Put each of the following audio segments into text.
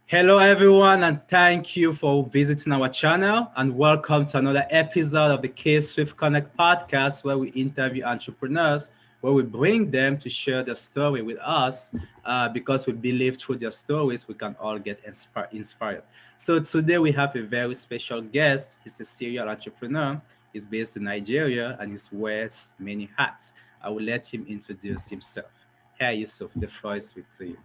Hello, everyone, and thank you for visiting our channel. And welcome to another episode of the K Swift Connect podcast, where we interview entrepreneurs, where we bring them to share their story with us, because we believe through their stories we can all get inspired. So today we have a very special guest. He's a serial entrepreneur. He's based in Nigeria and he wears many hats. I will let him introduce himself. Hey, Yusuf, the floor is to you.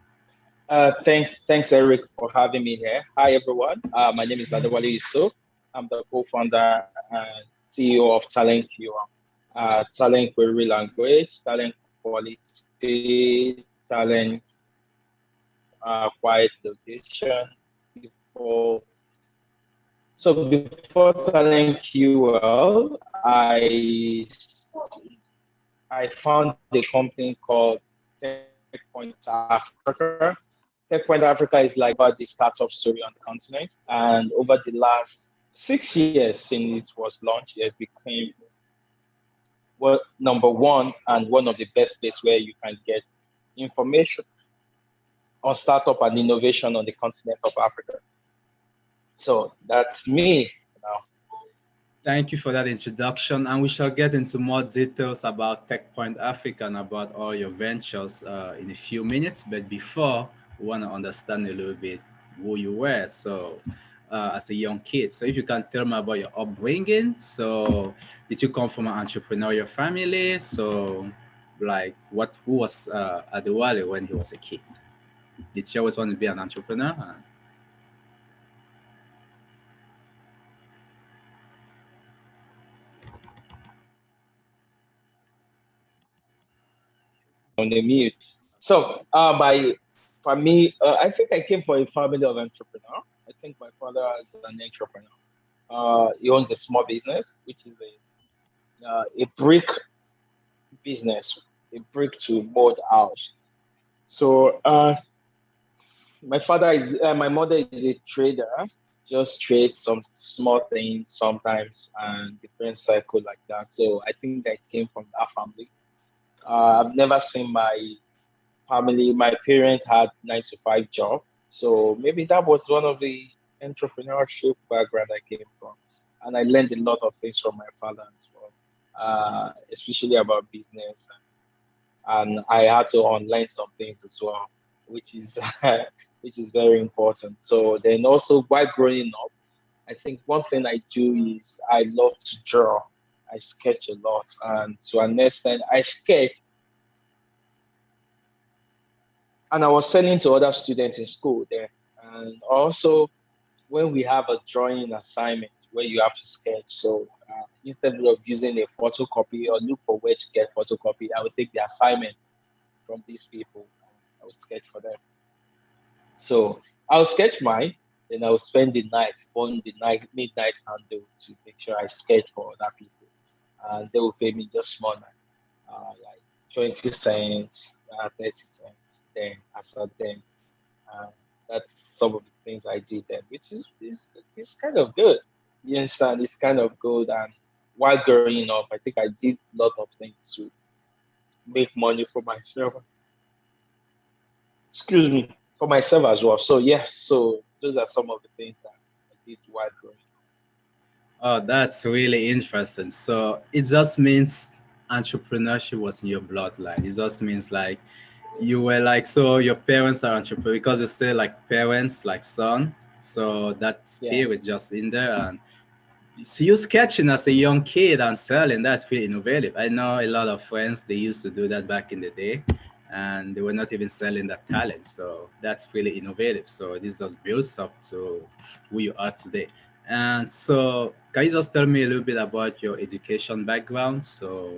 Thanks, Eric, for having me here. Hi, everyone. My name is Adewale Yusuf. I'm the co-founder and CEO of TalentQL. Talent Query Language, Talent Quality, Talent Quiet Location. Before, so before TalentQL, I found a company called TechPoint Africa. TechPoint Africa is like about the startup story on the continent. And over the last 6 years since it was launched, it has become number one and one of the best places where you can get information on startup and innovation on the continent of Africa. So that's me now. Thank you for that introduction, and we shall get into more details about TechPoint Africa and about all your ventures in a few minutes. But before, we want to understand a little bit who you were. So, as a young kid, so if you can tell me about your upbringing. So, did you come from an entrepreneurial family? So, like, who was Adewale when he was a kid? Did he always want to be an entrepreneur? On the mute. So, for me, I think I came from a family of entrepreneur. I think my father is an entrepreneur. He owns a small business, which is a brick business, a brick to board house. So, my mother is a trader, just trades some small things sometimes and different cycle like that. So I think I came from that family. I've never seen my family. My parents had 9 to 5 job, so maybe that was one of the entrepreneurship background I came from, and I learned a lot of things from my father as well, especially about business, and I had to unlearn some things as well, which is which is very important. So then also while growing up, I think one thing I do is I love to draw. I sketch a lot, and to an extent, I sketch and I was selling to other students in school there. And also, when we have a drawing assignment where you have to sketch, so instead of using a photocopy or look for where to get photocopy, I would take the assignment from these people. I would sketch for them. So I'll sketch mine, then I'll spend the night on the night midnight candle to make sure I sketch for other people, and they will pay me just small, like 20 cents, 30 cents. Then as a them. Uh, that's some of the things I did then, which is kind of good. You understand? It's kind of good. And while growing up, I think I did a lot of things to make money for myself. Excuse me, for myself as well. So yes, so those are some of the things that I did while growing Oh, that's really interesting. So it just means entrepreneurship was in your bloodline. It just means like you were like, so your parents are entrepreneurs because you say like parents, like son. So that up. Yeah. spirit just in there. And so you sketching as a young kid and selling, that's pretty innovative. I know a lot of friends, they used to do that back in the day and they were not even selling that talent. So that's really innovative. So this just builds up to who you are today. And so can you just tell me a little bit about your education background? So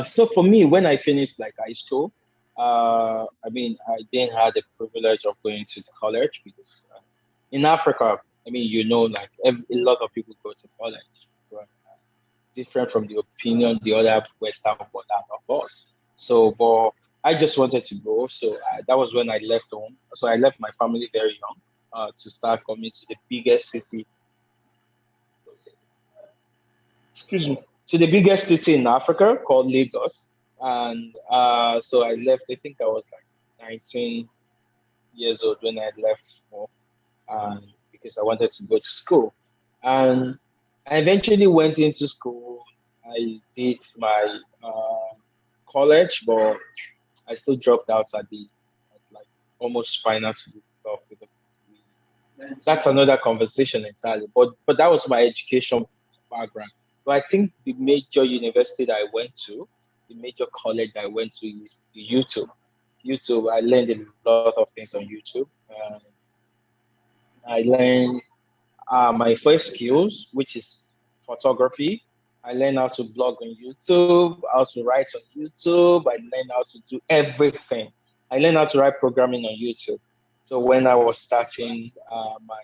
So for me, when I finished like high school, I mean, I didn't have the privilege of going to the college because in Africa, I mean, like a lot of people go to college, right? Different from the opinion the other Western world have of us. So, but I just wanted to go. So that was when I left home. So I left my family very young to start coming to the biggest city, excuse me, to the biggest city in Africa called Lagos. And so I left, I think I was like 19 years old when I left school, and because I wanted to go to school. And I eventually went into school. I did my college, but I still dropped out at like almost final to this stuff because we, that's another conversation entirely. But that was my education background. But I think the major university that I went to, the major college I went to is to YouTube. YouTube, I learned a lot of things on YouTube. I learned my first skills, which is photography. I learned how to blog on YouTube, how to write on YouTube. I learned how to do everything. I learned how to write programming on YouTube. So when I was starting my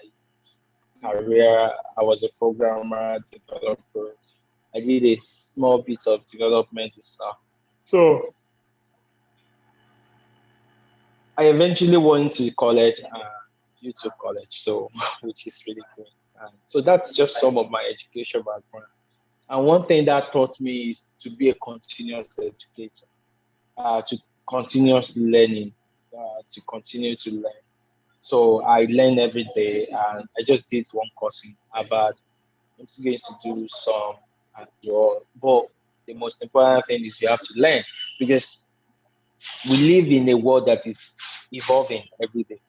career, I was a programmer, developer. I did a small bit of development and stuff. So I eventually went to college, YouTube college, so which is really great. So that's just some of my education background. And one thing that taught me is to be a continuous educator, to continuous learning, to continue to learn. So I learn every day, and I just did one course in Harvard. I'm still going to do some as well. But the most important thing is you have to learn because we live in a world that is evolving every day.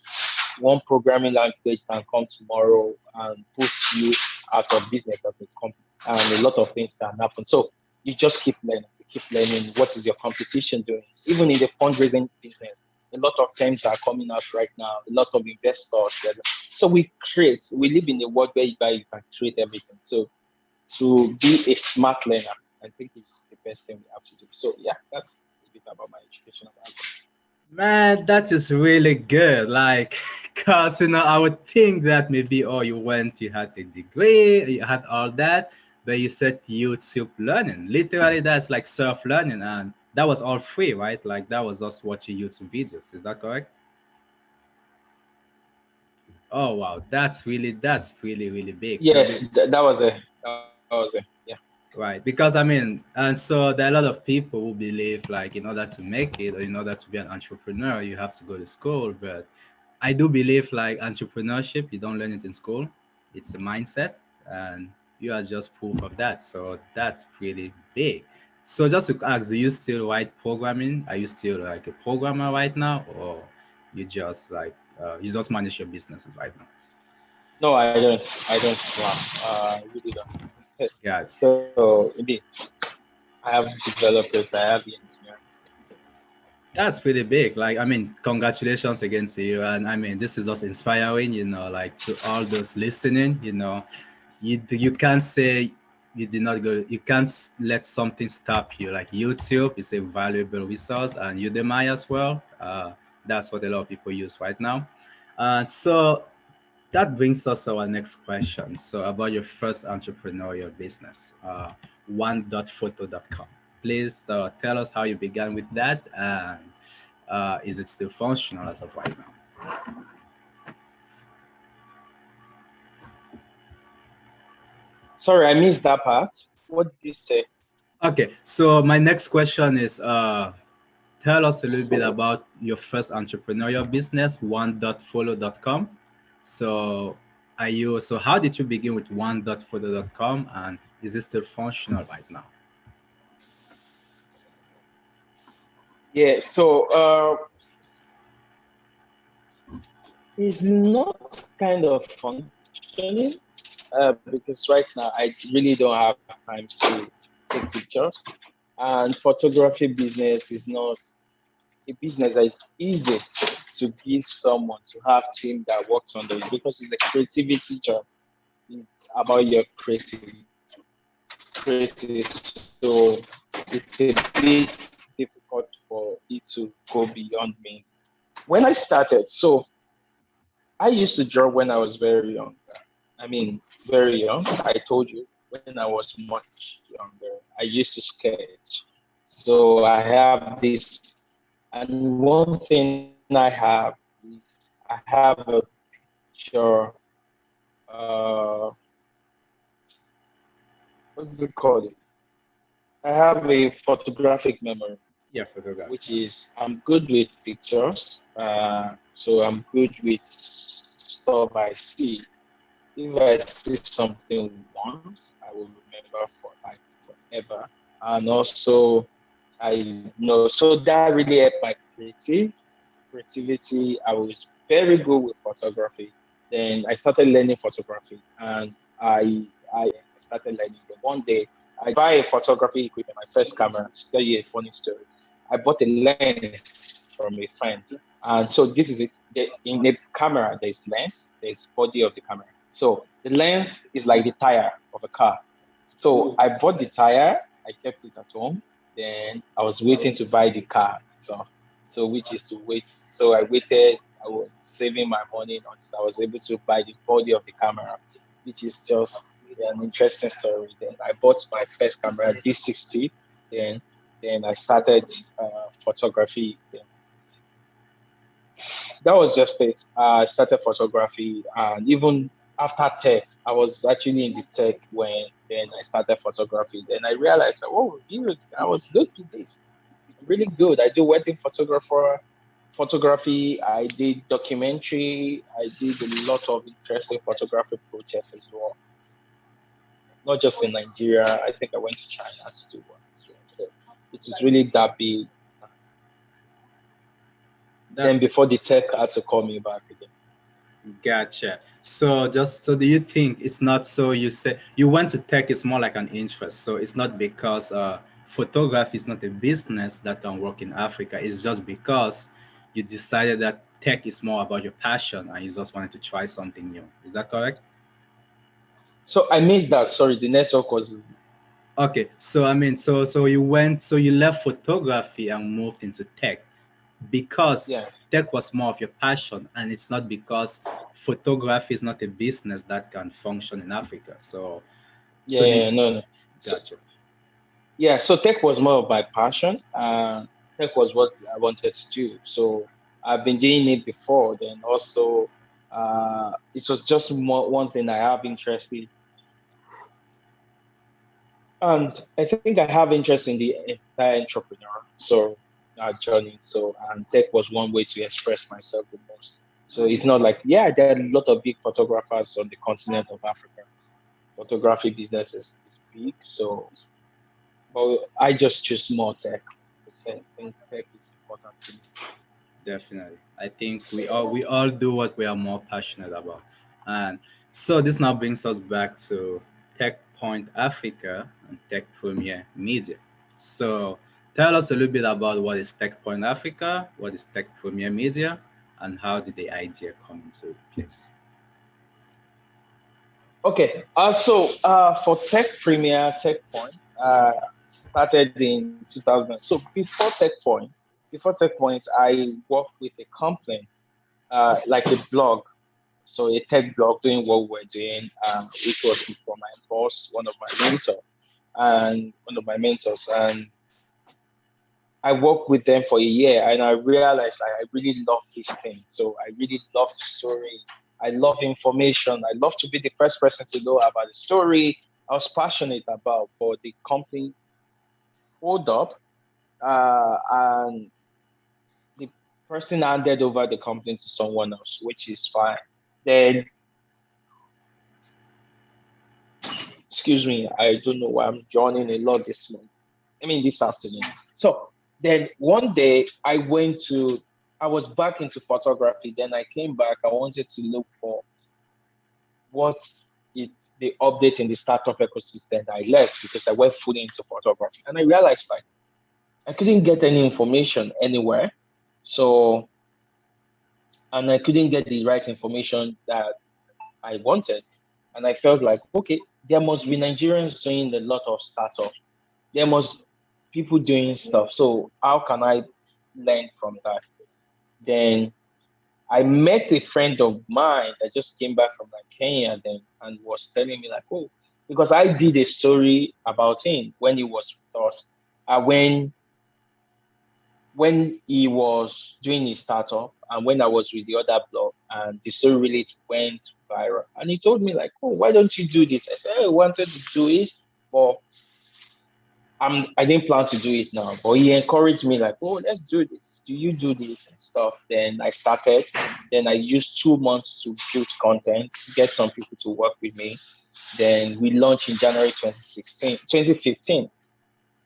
One programming language can come tomorrow and put you out of business as a company, and a lot of things can happen. So you just keep learning. You keep learning. What is your competition doing? Even in the fundraising business, a lot of terms are coming out right now. A lot of investors. So we create. We live in a world where you can create everything. So to be a smart learner, I think is the best thing we have to do. So yeah, that's a bit about my education. Man, that is really good. Like, cause I would think that maybe oh, you went, you had a degree, you had all that, but you said YouTube learning. Literally, that's like self learning, and that was all free, right? Like that was us watching YouTube videos. Is that correct? Oh wow, that's really big. I Yes, mean, that was it. That was it. Yeah. right, because I mean, and so there are a lot of people who believe like in order to make it or in order to be an entrepreneur, you have to go to school. But I do believe like entrepreneurship, you don't learn it in school. It's a mindset, and you are just proof of that. So that's pretty big. So just to ask, do you still write programming? Are you still like a programmer right now, or you just manage your businesses right now? No, I don't. I don't. Wow. I really don't. Yeah, So indeed, I have developers. I have the engineers. that's pretty big. Like, I mean, congratulations again to you. And I mean, this is just inspiring, like to all those listening, you can't say you did not go, you can't let something stop you. Like YouTube is a valuable resource and Udemy as well. That's what a lot of people use right now. So that brings us to our next question. So about your first entrepreneurial business, one.photo.com. Please tell us how you began with that, and is it still functional as of right now? Sorry, I missed that part. What did you say? Okay, so my next question is tell us a little bit about your first entrepreneurial business, one.follow.com. So how did you begin with one.follow.com, and is it still functional right now? Yeah. So it's not kind of functioning because right now I really don't have time to take pictures, and photography business is not a business that is easy to give someone to have team that works on it because it's a creativity job. It's about your creative. So it's a bit difficult for it to go beyond me. When I started, so I used to draw when I was very young. I mean, very young. I told you when I was much younger, I used to sketch. So I have this, and one thing I have is I have a picture. Uh, what's it called? I have a photographic memory. Yeah, photography. which is I'm good with pictures. So I'm good with stuff I see. If I see something once, I will remember for like forever. And also, I know so that really helped my creativity. I was very good with photography. Then I started learning photography, and I started learning. Then one day, I buy a photography equipment, my first camera. To tell you a funny story, I bought a lens from a friend, and so this is it. In the camera, there's lens, there's body of the camera. So the lens is like the tire of a car. So I bought the tire, I kept it at home. Then I was waiting to buy the car. So which is to wait. So I waited. I was saving my money until I was able to buy the body of the camera, which is just an interesting story. Then I bought my first camera, D60. Then then I started photography. Then that was just it. I started photography, and even after tech, I was actually in the tech when then I started photography. Then I realized that I was good with this. I'm really good. I do wedding photography. I did documentary. I did a lot of interesting photography projects as well. Not just in Nigeria. I think I went to China to do one as well. So it was really that big. That's Then before the tech had to call me back again. gotcha. So just so do you think it's not so you say you went to tech, it's more like an interest. So it's not because photography is not a business that can work in Africa. It's just because you decided that tech is more about your passion and you just wanted to try something new. Is that correct? So I missed that. Sorry, the network was. Okay. So I mean so you went so you left photography and moved into tech because Yeah. tech was more of your passion and it's not because photography is not a business that can function in Africa. So the Yeah, no, no. So gotcha. yeah, so tech was more of my passion. Tech was what I wanted to do. So I've been doing it before. Then also, it was just more one thing I have interest in, and I think I have interest in the entire entrepreneur journey. So and tech was one way to express myself the most. So it's not like yeah, there are a lot of big photographers on the continent of Africa. Photography business is big, so but I just choose more tech. I think tech is important to me. Definitely. I think we all do what we are more passionate about. And so this now brings us back to Tech Point Africa and Tech Premier Media. So tell us a little bit about what is Tech Point Africa, what is Tech Premier Media, and how did the idea come into place? Okay. For Tech Premier, Tech Point started in 2000. So before Tech Point, I worked with a company, like a blog, so a tech blog doing what we're doing, which was for my boss, one of my mentors, and I worked with them for a year, and I realized like, I really love this thing. So I really love the story. I love information. I love to be the first person to know about the story I was passionate about. But the company pulled up, and the person handed over the company to someone else, which is fine. Then, excuse me, I don't know why I'm yawning a lot this month. I mean, this afternoon. So then one day I was back into photography. Then I came back. I wanted to look for what it's the update in the startup ecosystem. I left because I went fully into photography. And I realized like I couldn't get any information anywhere. So, and I couldn't get the right information that I wanted. And I felt like, okay, there must be Nigerians doing a lot of startup. There must people doing stuff. So how can I learn from that? Then I met a friend of mine that just came back from like Kenya then and was telling me like, oh, because I did a story about him when he was with us, when he was doing his startup and when I was with the other blog and the story really went viral. And he told me like, oh, why don't you do this? I said, I wanted to do it, but I didn't plan to do it now, but he encouraged me like, oh, let's do this. Do you do this and stuff? Then I started. Then I used 2 months to build content, get some people to work with me. Then we launched in January 2016, 2015.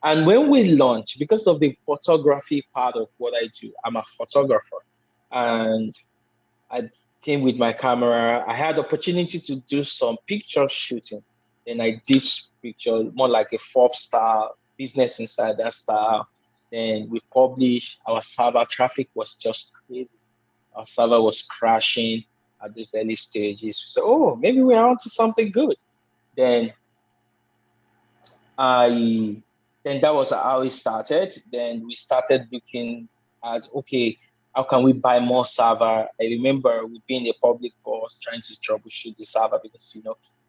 And when we launched, because of the photography part of what I do, I'm a photographer. And I came with my camera. I had opportunity to do some picture shooting. Then I did picture more like a Forbes style, business insider style. Then we published. Our server traffic was just crazy. Our server was crashing at these early stages. So, oh, maybe we're onto something good. Then I then that was how it started. Then we started looking at, okay, how can we buy more server? I remember we being a public force trying to troubleshoot the server because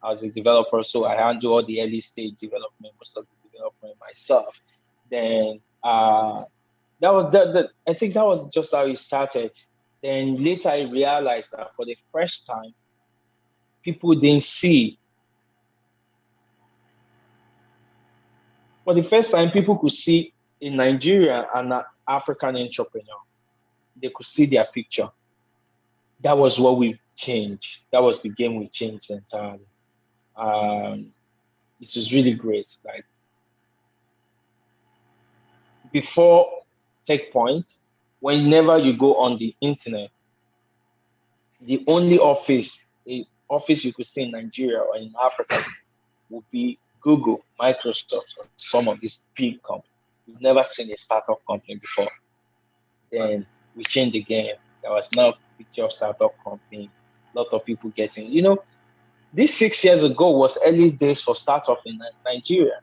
I was a developer, so I handle all the early stage development, most of the development myself. Then I think that was just how it started. Then later I realized that for the first time, people didn't see. For the first time, people could see in Nigeria and an African entrepreneur. They could see their picture. That was what we changed. That was the game we changed entirely. This was really great. Like before Tech Point, whenever you go on the internet, the only office you could see in Nigeria or in Africa would be Google, Microsoft, or some of these big companies. We've never seen a startup company before. Then we changed the game. There was now picture of startup company. A lot of people getting, this 6 years ago was early days for startup in Nigeria.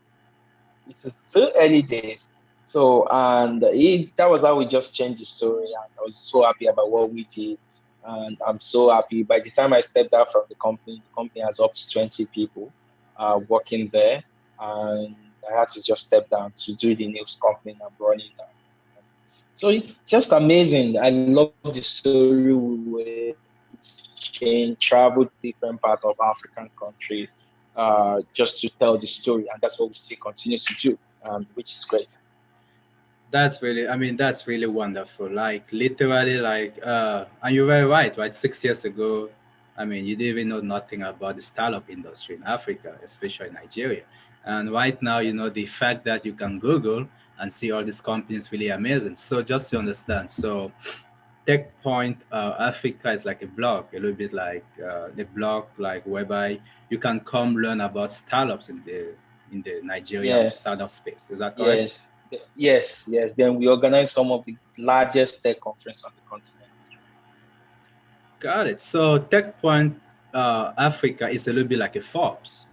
It was so early days. So, and that was how we just changed the story. And I was so happy about what we did. And I'm so happy. By the time I stepped out from the company has up to 20 people working there. And I had to just step down to do the news company I'm running now. So it's just amazing. I love the story. We were able to change, travel to different part of African countries just to tell the story. And that's what we still continue to do, which is great. That's really, I mean, that's really wonderful. Like literally, like, and you're very right. Right, 6 years ago, I mean, you didn't even know nothing about the startup industry in Africa, especially Nigeria. And right now, the fact that you can Google and see all these companies really amazing. So just to understand, so Tech Point Africa is like a blog, a little bit like the blog, like whereby you can come learn about startups in the Nigerian Yes, startup space. Is that correct? yes. Then we organize some of the largest tech conference on the continent. Got it. So TechPoint Africa is a little bit like a Forbes,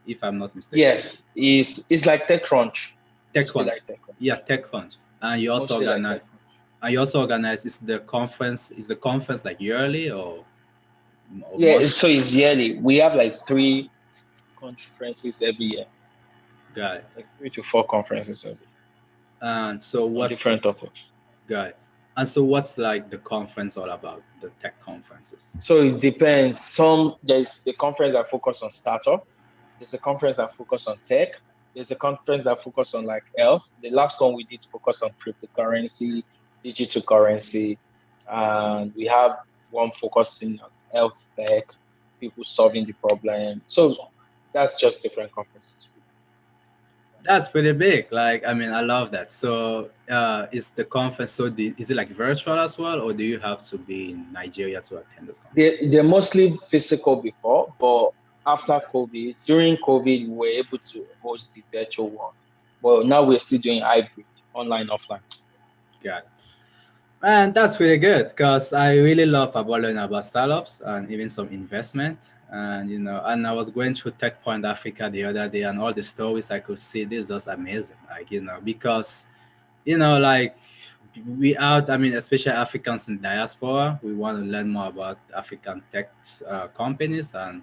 if I'm not mistaken. Yes, it's like TechCrunch, mostly TechCrunch, like TechCrunch, yeah, TechCrunch, and you also mostly like organize. TechCrunch. And you also organize. Is the conference? Is the conference like yearly or Yeah, monthly? so it's yearly. We have like three conferences every year, Got it. like 3 to 4 conferences every year And so on what's different topics. got it. And so what's like the conference all about? The tech conferences. So it depends. There's a conference that focus on startup. There's a conference that focus on tech. There's a conference that focus on like health. The last one we did focus on cryptocurrency, digital currency, and we have one focusing on health tech, people solving the problem. So that's just different conferences. That's pretty big. Like, I mean, I love that. So, is the conference is it like virtual as well, or do you have to be in Nigeria to attend this conference? They're mostly physical before, but after COVID, during COVID, we were able to host the virtual one. Well, now we're still doing hybrid, online, offline. Got it. And that's really good because I really love about learning about startups and even some investment. And and I was going through Tech Point Africa the other day, and all the stories I could see, this is just amazing. Like because like we out. I mean, especially Africans in diaspora, we want to learn more about African tech companies, and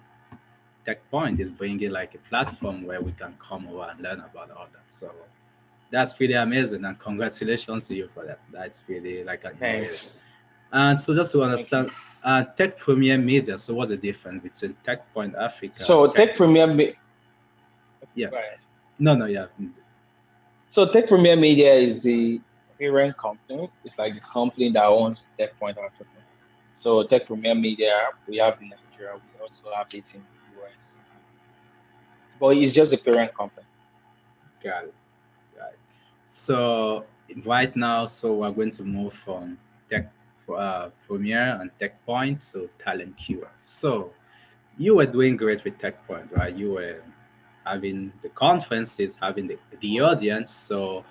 Tech Point is bringing like a platform where we can come over and learn about all that. So that's really amazing, and congratulations to you for that. That's really like an innovative. Thanks. And so just to Thank you. understand, Tech Premier Media. So what's the difference between Tech Point Africa and So Tech? Tech Premier, Yeah, right. no, yeah. So Tech Premier Media is the parent company. It's like the company that owns Tech Point Africa. So Tech Premier Media, we have in Nigeria, we also have it in the US, but it's just a parent company. Got it. Got it. So right now, so we're going to move from Tech Premier and Tech Point to TalentQL. So you were doing great with Tech Point, right? You were having the conferences, having the audience. So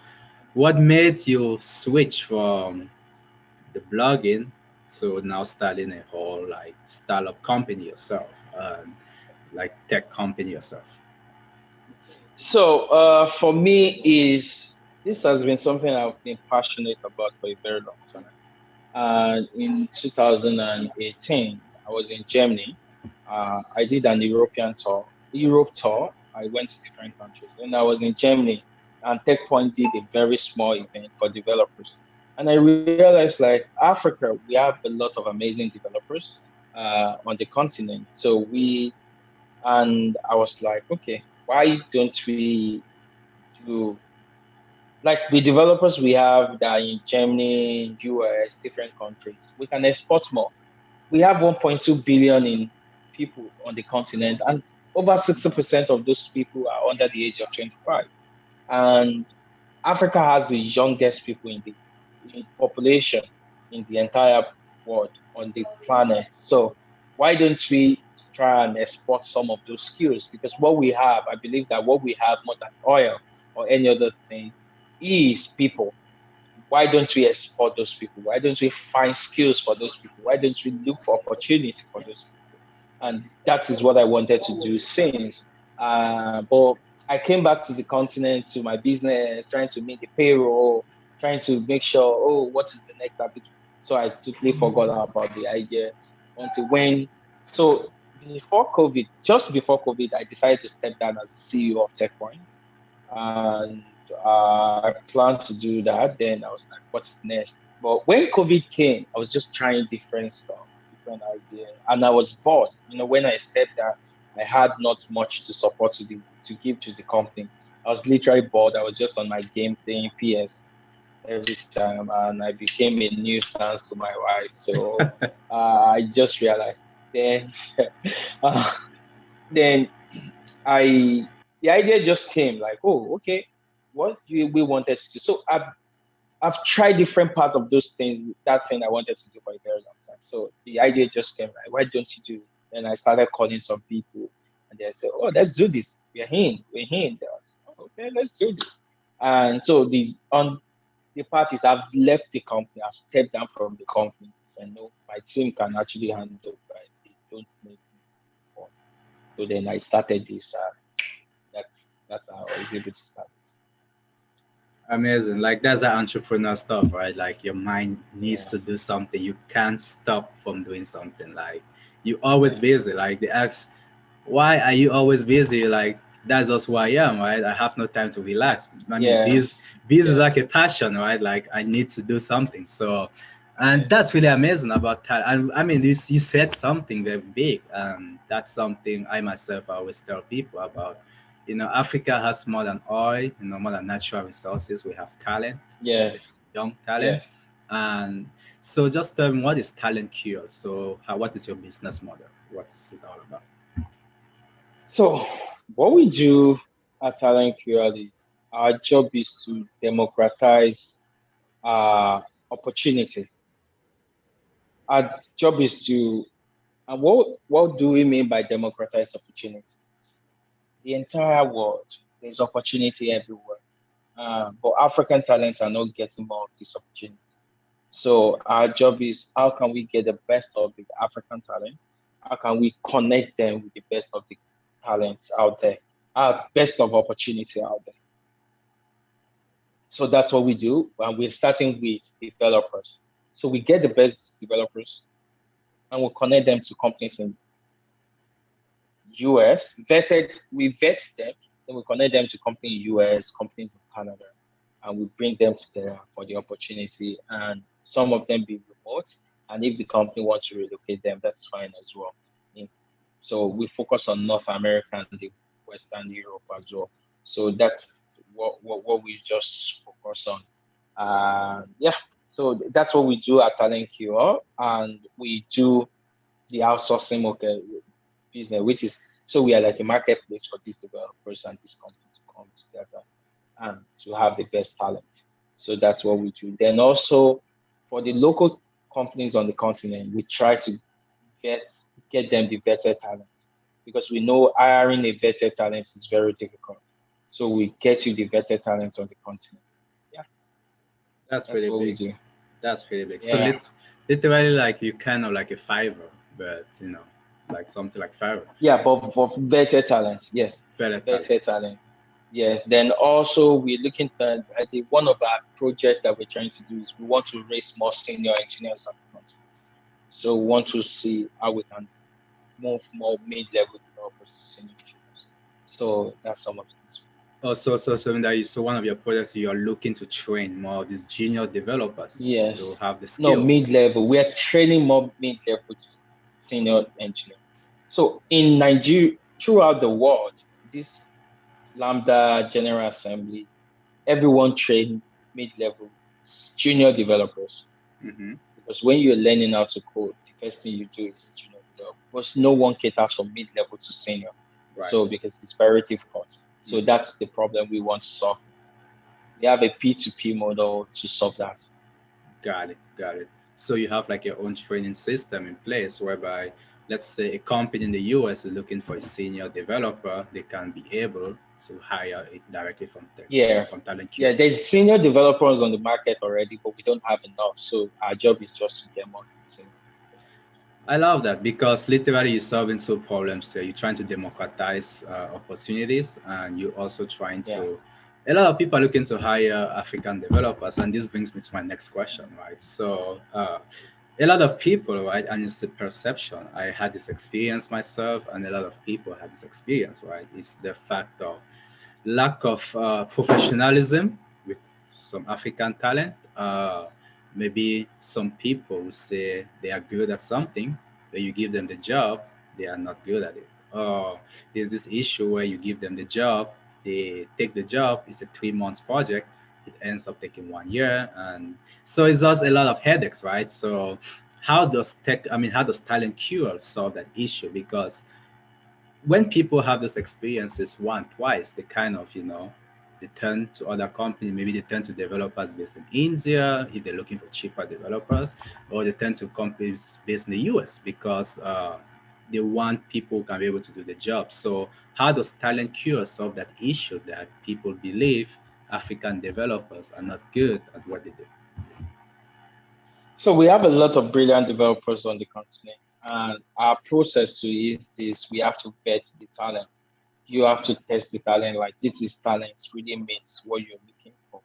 what made you switch from the blogging to now starting a whole like startup company yourself, like tech company yourself? So for me, is this has been something I've been passionate about for a very long time. In 2018, I was in Germany. I did an Europe tour. I went to different countries. When I was in Germany, and TechPoint did a very small event for developers. And I realized, like Africa, we have a lot of amazing developers on the continent. And I was like, okay, why don't we do like the developers we have that are in Germany, US, different countries? We can export more. We have 1.2 billion in people on the continent, and over 60% of those people are under the age of 25. And Africa has the youngest people in population in the entire world on the planet. So why don't we try and export some of those skills? Because what we have, I believe that what we have more than oil or any other thing is people. Why don't we export those people? Why don't we find skills for those people? Why don't we look for opportunity for those people? And that is what I wanted to do since. But I came back to the continent to my business, trying to meet the payroll, trying to make sure, oh, what is the next update? So I totally forgot about the idea until when. So before COVID, just before COVID, I decided to step down as the CEO of TechPoint, and I planned to do that. Then I was like, what's next? But when COVID came, I was just trying different stuff, different idea, and I was bored. When I stepped down, I had not much to support to give to the company. I was literally bored. I was just on my game playing PS every time, and I became a nuisance to my wife. So I just realized then. uh, then I the idea just came like, oh, okay, what do we wanted to do? So I've tried different part of those things, that thing I wanted to do for a very long time. So the idea just came like, why don't you do it? And I started calling some people, and they said, oh, let's do this. We're in. There was, oh, okay, let's do this. And so the parties, I've left the company, I've stepped down from the company. And no, my team can actually handle, right? They don't make me anymore. So then I started this. That's how I was able to start this. Amazing. Like that's the entrepreneur stuff, right? Like your mind needs Yeah, to do something. You can't stop from doing something. Like you always yeah, busy. Like they ask, why are you always busy? Like that's just who I am, right? I have no time to relax. I mean, this yes, this is like yes, a passion, right? Like I need to do something. So, and yes, that's really amazing about that. And I mean, you said something very big. That's something I myself always tell people about. Africa has more than oil. More than natural resources. We have talent, yes, young talent, yes. and so just tell me what is talent cure. So, what is your business model? What is it all about? So what we do at TalentQL is our job is to democratize opportunity. Our job is to, and what do we mean by democratize opportunity? The entire world, there's opportunity everywhere. But African talents are not getting more of this opportunity. So our job is, how can we get the best of the African talent? How can we connect them with the best of the talents out there? Best of opportunity out there. So that's what we do. And we're starting with developers. So we get the best developers and we connect them to companies in US, we vet them, then we connect them to companies in US, companies in Canada, and we bring them together for the opportunity. And some of them be remote, and if the company wants to relocate them, that's fine as well. In- So we focus on North America and the Western Europe as well. So that's what we just focus on. Yeah, so that's what we do at TalentQL, and we do the outsourcing market business, which is so we are like a marketplace for these developers and these companies to come together and to have the best talent. So that's what we do. Then also for the local companies on the continent, we try to get get them the vetted talent because we know hiring a vetted talent is very difficult. So we get you the vetted talent on the continent. Yeah, That's that's really what we big. do. That's really big. So Yeah. literally, like you kind of like a Fiverr, but like something like Fiverr, Yeah, but for better talent, yes, better talent. better talent, yes. Then also we're looking at I think one of our projects that we're trying to do is we want to raise more senior engineers on the continent. So we want to see how we can move more mid-level developers to senior engineers. So that's some of the things. Oh, so one of your projects you are looking to train more of these junior developers to Yes. have the No, skills. mid-level. We are training more mid-level to senior engineer. So in Nigeria, throughout the world, this Lambda General Assembly everyone trained mid-level junior developers Mm-hmm. because when you're learning how to code, the first thing you do is junior develop. Because no one caters from mid-level to senior. Right. So because it's very difficult. So Mm-hmm. that's the problem we want to solve. We have a P2P model to solve that. Got it. Got it. So you have like your own training system in place whereby, let's say, a company in the US is looking for a senior developer, they can be able to hire it directly from tech, Yeah. from TalentQL. Yeah, there's senior developers on the market already, but we don't have enough. So our job is just to get more senior. I love that because literally you're solving two problems here. You're trying to democratize opportunities, and you're also trying Yeah. to. A lot of people are looking to hire African developers, and this brings me to my next question, right? So, a lot of people, right, and it's a perception. I had this experience myself, and a lot of people had this experience, right? It's the fact of lack of professionalism with some African talent. Maybe some people will say they are good at something, but you give them the job, they are not good at it. There's this issue where you give them the job, they take the job, it's a 3 months project, it ends up taking 1 year. And so it's just a lot of headaches, right? So how does talent cure solve that issue? Because when people have those experiences one twice they kind of they turn to other companies. Maybe they turn to developers based in India if they're looking for cheaper developers, or they turn to companies based in the US because they want people who can be able to do the job. So how does talent cure solve that issue that people believe African developers are not good at what they do? So we have a lot of brilliant developers on the continent, and our process to it is we have to vet the talent. You have to test the talent, like this is talent really meets what you're looking for.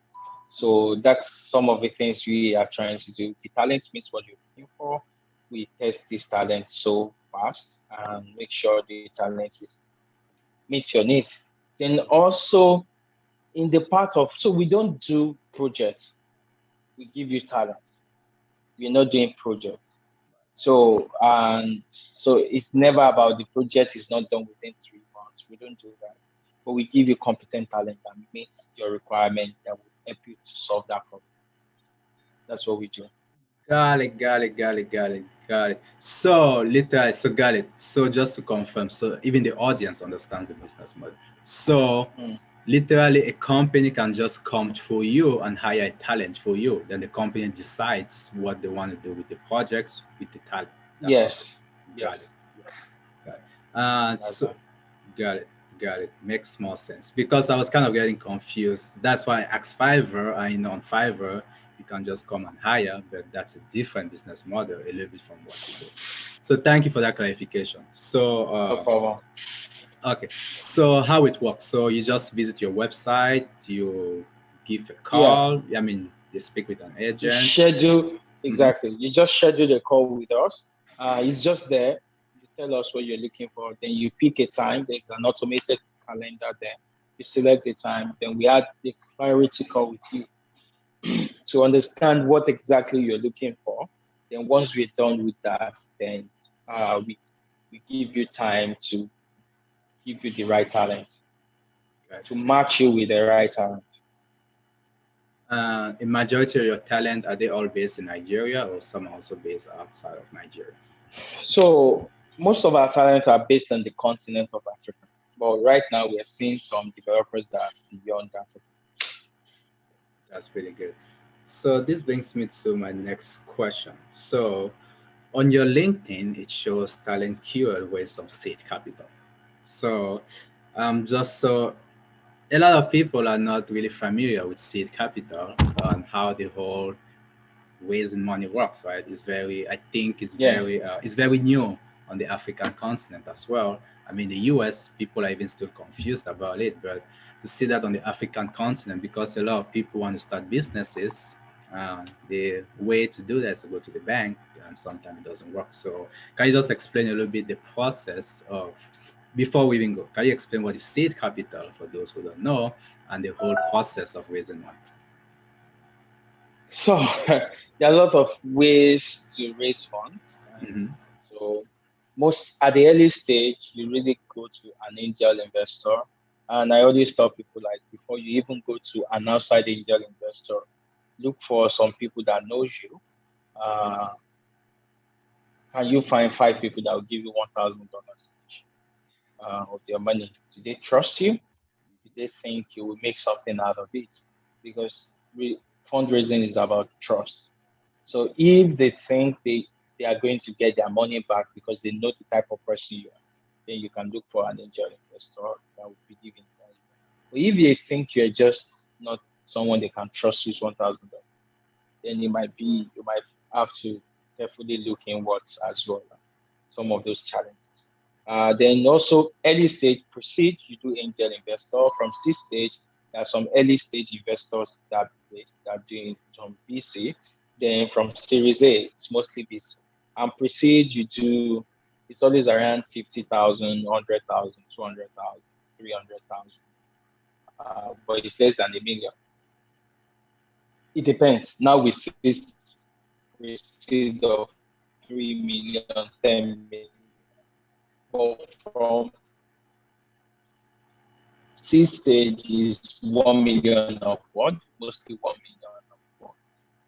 So that's some of the things we are trying to do. The talent meets what you're looking for. We test this talent so fast and make sure the talent is meets your needs. Then also in the part of so we don't do projects, we give you talent. We're not doing projects. So it's never about the project is not done within 3 months. We don't do that. But we give you competent talent that meets your requirement that will help you to solve that problem. That's what we do. Got it. So literally, so got it. So just to confirm, so even the audience understands the business model. So Mm. literally, a company can just come through you and hire a talent for you. Then the company decides what they want to do with the projects with the talent. That's all. Yes, Got it. yes, yes. Got it. That's So that. got it. Got it. Makes more sense because I was kind of getting confused. That's why I asked Fiverr. I know on Fiverr you can just come and hire, but that's a different business model, a little bit from what we do. So thank you for that clarification. So No problem. okay, so how it works? So you just visit your website, you give a Yeah, call. I mean, you speak with an you agent. schedule Hmm. exactly. You just schedule a call with us. It's just there. You tell us what you're looking for. Then you pick a time. There's an automated calendar there. You select the time. Then we add the clarity call with you to understand what exactly you're looking for. Then once we're done with that, then we give you time to give you the right talent. Right. to match you with the right talent. In majority of your talent, are they all based in Nigeria or some are also based outside of Nigeria? So most of our talents are based on the continent of Africa. But right now we are seeing some developers that are beyond Africa. That's pretty good. So this brings me to my next question. So on your LinkedIn, it shows TalentQL with some seed capital. So just so a lot of people are not really familiar with seed capital and how the whole raising money works, right? It's very, I think Yeah. it's very new on the African continent as well. I mean, the US people are even still confused about it, but to see that on the African continent, because a lot of people want to start businesses, the way to do that is to go to the bank, and sometimes it doesn't work. So, can you just explain a little bit the process of before we even go? Can you explain what is seed capital for those who don't know, and the whole process of raising money? So there are a lot of ways to raise funds. Hmm. So most at the early stage, you really go to an angel investor. And I always tell people like before you even go to an outside angel investor, look for some people that knows you. Uh, can you find five people that will give you $1,000 each of your money? Do they trust you? Do they think you will make something out of it? Because fundraising is about trust. So if they think they are going to get their money back because they know the type of person you are, then you can look for an angel investor that will believe in you. But if they think you're just not someone they can trust with $1,000, then you might have to carefully look inwards as well. Some of those challenges. Then also early stage proceed, you do angel investor. From C stage, there are some early stage investors that are doing some VC. Then from Series A, it's mostly VC. And proceed, it's always around 50,000, 100,000, 200,000, 300,000. But it's less than a million. It depends. Now we see of 3 million, 10 million. But from C stage is 1 million upward, mostly 1 million upward.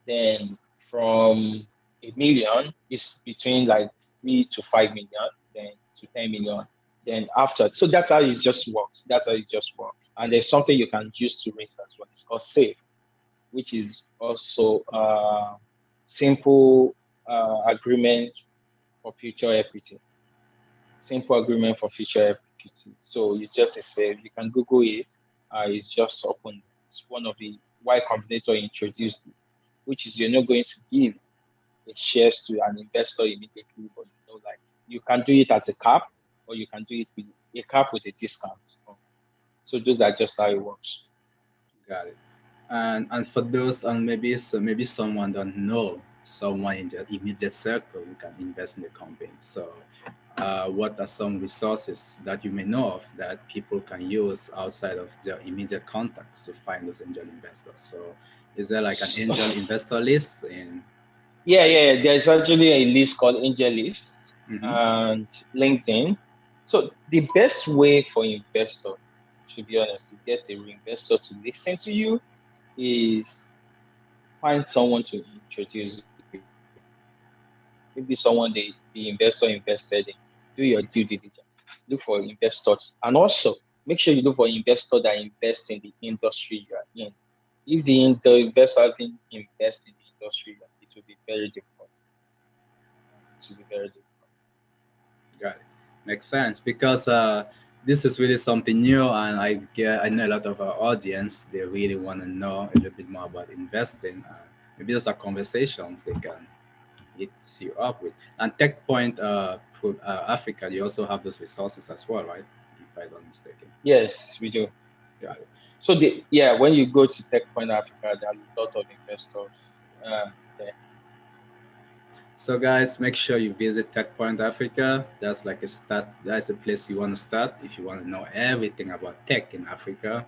Then from a million is between like 3 to 5 million, then to 10 million. Then after, so that's how it just works. That's how it just works. And there's something you can use to raise as well. It's called SAVE, which is also simple agreement for future equity. Simple agreement for future equity. So it's just a save. You can Google it. It's just open. It's one of the Y Combinator introduced this, which is you're not going to give the shares to an investor immediately, but like you can do it as a cap, or you can do it with a cap with a discount. So those are just how it works. Got it. And for those and maybe someone don't know someone in their immediate circle who can invest in the company. So what are some resources that you may know of that people can use outside of their immediate contacts to find those angel investors? So is there like an angel investor list in Yeah, like yeah. There's actually a list called Angel List mhm. and LinkedIn. So the best way for investor, to be honest, to get a investor to listen to you is find someone to introduce you. Maybe someone the investor invested in. Do your due diligence. Look for investors, and also make sure you look for investor that invests in the industry you are in. If the investor hasn't invested in the industry, it will be very difficult. It will be very difficult. Got it. Makes sense because this is really something new, and I know a lot of our audience they really want to know a little bit more about investing. Maybe those are conversations they can hit you up with. And TechPoint Africa, you also have those resources as well, right? If I'm not mistaken. Yes, we do. Got it. So yeah, when you go to TechPoint Africa, there are a lot of investors there. So guys, make sure you visit TechPoint Africa. That's like a start. That's a place you want to start if you want to know everything about tech in Africa.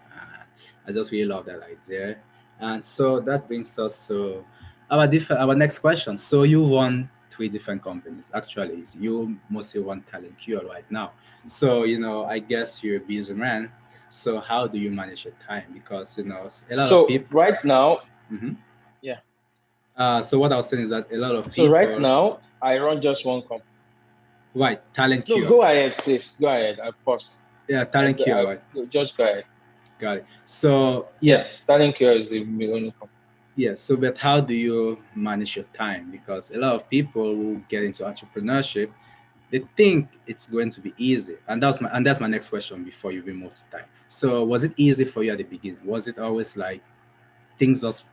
I just really love that idea. And so that brings us to our next question. So you run three different companies. Actually, you mostly run TalentQL right now. So I guess you're a busy man. So how do you manage your time? Because a lot of So people. right now, Mhm. yeah. So what I was saying is that a lot of So right people, now, I run just one company. right? Talent No, cure, go ahead, please. Go ahead. I pause. yeah, talent cure, right? Just go ahead. Got it. So yeah, Yes, TalentQL is the only company. yeah. So but how do you manage your time? Because a lot of people who get into entrepreneurship, they think it's going to be easy, and that's my next question before you even move to time. So was it easy for you at the beginning? Was it always like things just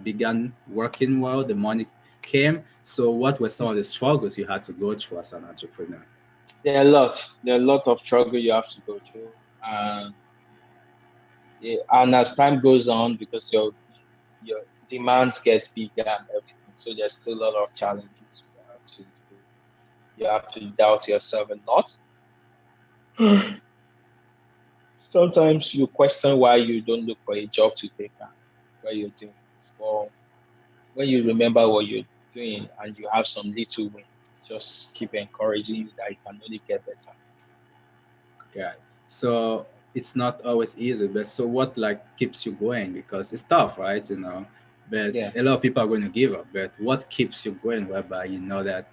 began working well, the money came? So what were some of the struggles you had to go through as an entrepreneur? There are a lot. There are a lot of struggle you have to go through, and yeah, and as time goes on, because your demands get bigger and everything, so there's still a lot of challenges you have to do. You have to doubt yourself a lot. Sometimes you question why you don't look for a job to take on while you're doing it. Or when you remember what you're doing and you have some little wins, just keep encouraging you that you can only get better. Okay. So it's not always easy, but so what like keeps you going? Because it's tough, right? But Yeah. a lot of people are going to give up. But what keeps you going whereby you know that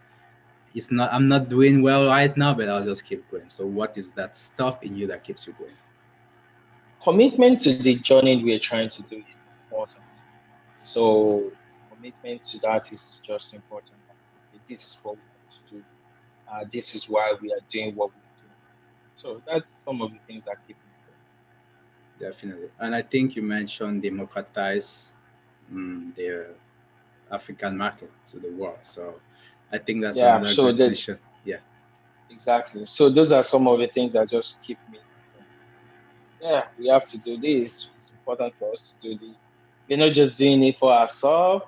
I'm not doing well right now, but I'll just keep going. So what is that stuff in you that keeps you going? Commitment to the journey we're trying to do is important. So commitment to that is just important. That, okay, this is what we want to do. This is why we are doing what we are doing. So that's some of the things that keep me going. Definitely. And I think you mentioned democratize the African market to the world. So I think that's Yeah. another So great that mission. Yeah, exactly. So those are some of the things that just keep me going. Yeah, we have to do this. It's important for us to do this. We're not just doing it for ourselves.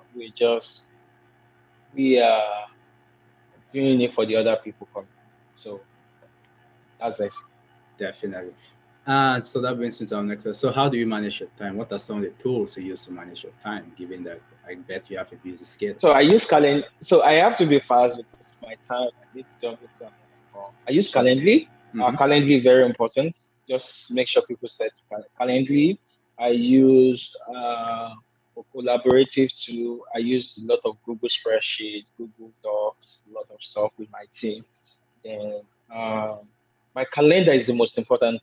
We are doing it for the other people coming. So that's it. definitely. And so that brings me to our next question. So how do you manage your time? What are some of the tools you use to manage your time, given that I bet you have a busy schedule? So I use Calendly. So I have to be fast because my time. I need to jump into another call. I use Sure. Calendly. Mm-hmm. Calendly very important. Just make sure people set Calendly. I use for collaborative too. I use a lot of Google spreadsheets, Google Docs, a lot of stuff with my team. Then my calendar is the most important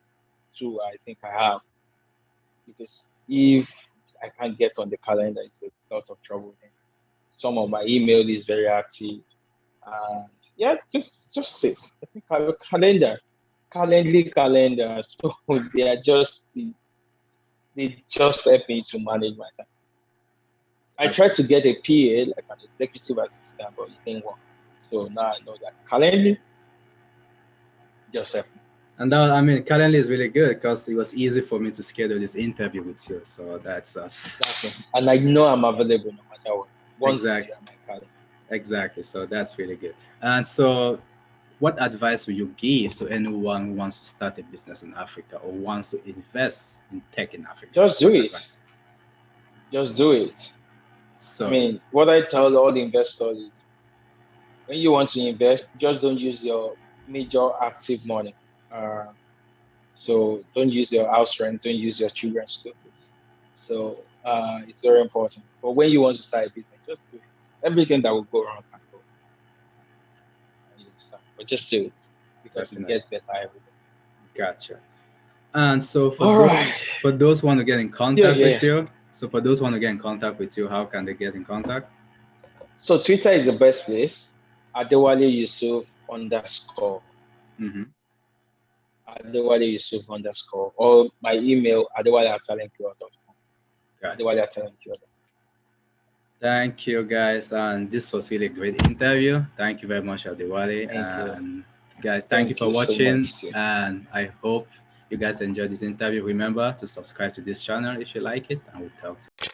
tool I think I have because if I can't get on the calendar, it's a lot of trouble. Then some of my email is very active, and yeah, just sit. I think I have a calendar. So they are they just help me to manage my time. I That's tried great. to get a PA like an executive assistant, but it didn't work. So now I know that calendar just help me. And that, I mean, currently is really good because it was easy for me to schedule this interview with you. So that's us. Exactly. And I know I'm available no matter what. Once Exactly. you're my calendar. Exactly. So that's really good. And so, what advice would you give to anyone who wants to start a business in Africa or wants to invest in tech in Africa? Just do What it. advice? Just do it. I So, mean, what I tell all the investors is when you want to invest, just don't use your major active money. Uh, so don't use your house rent, don't use your children's school fees. So it's very important. But when you want to start a business, just do it. Everything that will go wrong can go. You understand? But just do it because it definitely. gets better every day. Gotcha. And so, All right. for those who want to get in Yeah, contact yeah. with you, so for those who want to get in contact with you, how can they get in contact? So Twitter is the best place. Adewale Yusuf underscore. Mm-hmm. Adewale Yusuf underscore. Or my email, adewale@talentql.com. Got it. Adewale at talentql.com. Thank you, guys. And this was really a great interview. Thank you very much, Adewale. Thank you. And guys, thank you Thank for you so watching. much, too. And I hope you guys enjoyed this interview. Remember to subscribe to this channel if you like it, and we'll talk to you.